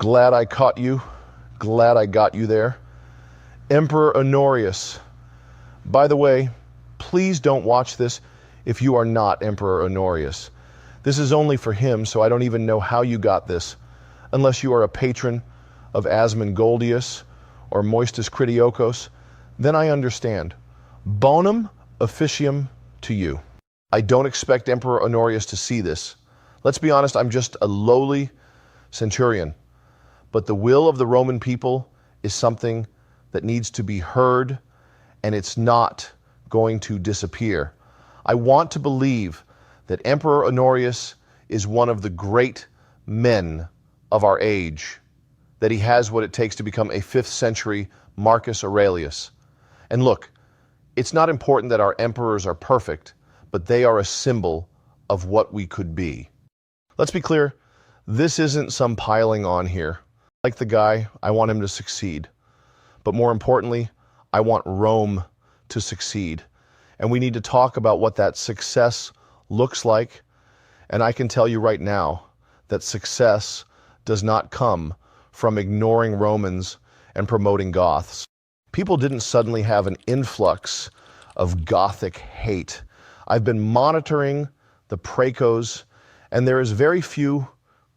Glad I caught you. Glad I got you there. Emperor Honorius. By the way, please don't watch this if you are not Emperor Honorius. This is only for him, so I don't even know how you got this, unless you are a patron of Asmongoldus or Moistus Critiocos. Then I understand. Bonum officium to you. I don't expect Emperor Honorius to see this. Let's be honest, I'm just a lowly centurion. But the will of the Roman people is something that needs to be heard, and it's not going to disappear. I want to believe that Emperor Honorius is one of the great men of our age, that he has what it takes to become a 5th century Marcus Aurelius. And look, it's not important that our emperors are perfect, but they are a symbol of what we could be. Let's be clear, this isn't some piling on here. Like the guy, I want him to succeed. But more importantly, I want Rome to succeed. And we need to talk about what that success looks like. And I can tell you right now that success does not come from ignoring Romans and promoting Goths. People didn't suddenly have an influx of Gothic hate. I've been monitoring the Praecos, and there is very few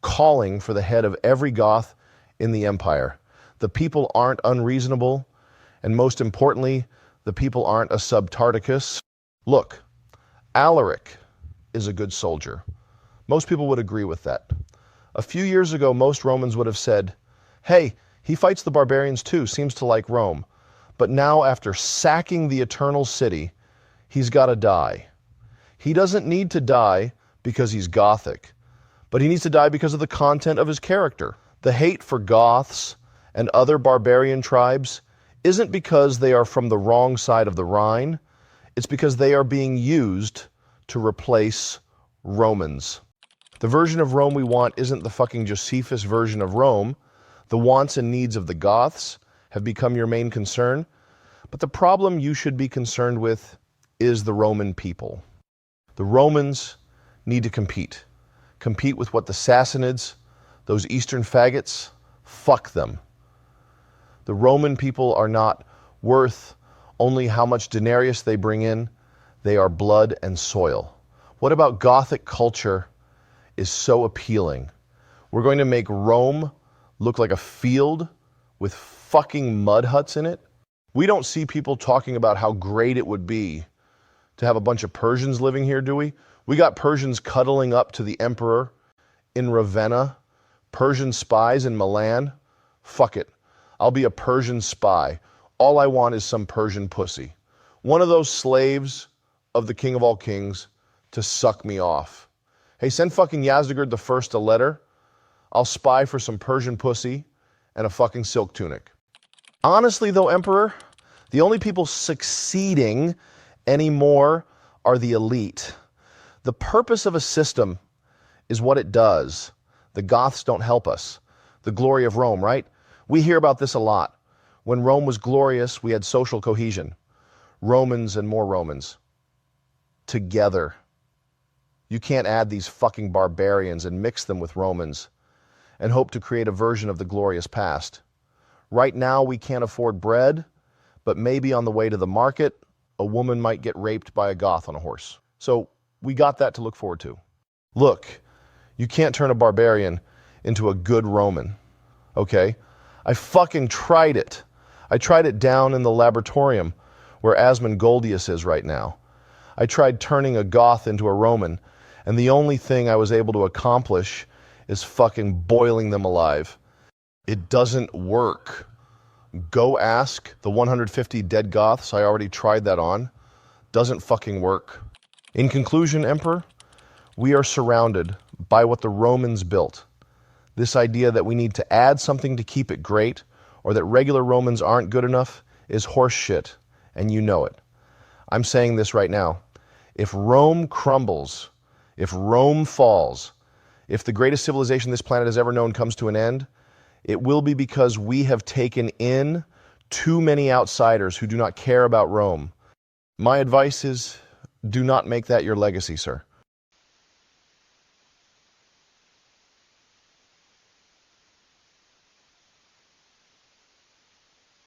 calling for the head of every Goth in the empire. The people aren't unreasonable, and most importantly, the people aren't a Subtarticus. Look, Alaric is a good soldier. Most people would agree with that. A few years ago, most Romans would have said, hey, he fights the barbarians too, seems to like Rome. But now, after sacking the Eternal City, he's got to die. He doesn't need to die because he's Gothic, but he needs to die because of the content of his character. The hate for Goths and other barbarian tribes isn't because they are from the wrong side of the Rhine. It's because they are being used to replace Romans. The version of Rome we want isn't the fucking Josephus version of Rome. The wants and needs of the Goths have become your main concern. But the problem you should be concerned with is the Roman people. The Romans need to compete. Compete with what the Sassanids, those Eastern faggots, fuck them. The Roman people are not worth only how much denarius they bring in. They are blood and soil. What about Gothic culture is so appealing? We're going to make Rome look like a field with fucking mud huts in it. We don't see people talking about how great it would be to have a bunch of Persians living here, do we? We got Persians cuddling up to the emperor in Ravenna, Persian spies in Milan. Fuck it. I'll be a Persian spy. All I want is some Persian pussy. One of those slaves of the king of all kings to suck me off. Hey, send fucking Yazdegerd the First a letter. I'll spy for some Persian pussy and a fucking silk tunic. Honestly though, Emperor, the only people succeeding anymore are the elite. The purpose of a system is what it does. The Goths don't help us. The glory of Rome, right? We hear about this a lot. When Rome was glorious, we had social cohesion. Romans and more Romans. Together. You can't add these fucking barbarians and mix them with Romans and hope to create a version of the glorious past. Right now, we can't afford bread, but maybe on the way to the market, a woman might get raped by a Goth on a horse. So we got that to look forward to. Look, you can't turn a barbarian into a good Roman, okay? I fucking tried it. I tried it down in the laboratorium where Asmongoldus is right now. I tried turning a Goth into a Roman, and the only thing I was able to accomplish is fucking boiling them alive. It doesn't work. Go ask the 150 dead Goths I already tried that on. Doesn't fucking work. In conclusion, Emperor, we are surrounded by what the Romans built. This idea that we need to add something to keep it great, or that regular Romans aren't good enough, is horse shit, and you know it. I'm saying this right now. If Rome crumbles, if Rome falls, if the greatest civilization this planet has ever known comes to an end, it will be because we have taken in too many outsiders who do not care about Rome. My advice is, do not make that your legacy, sir.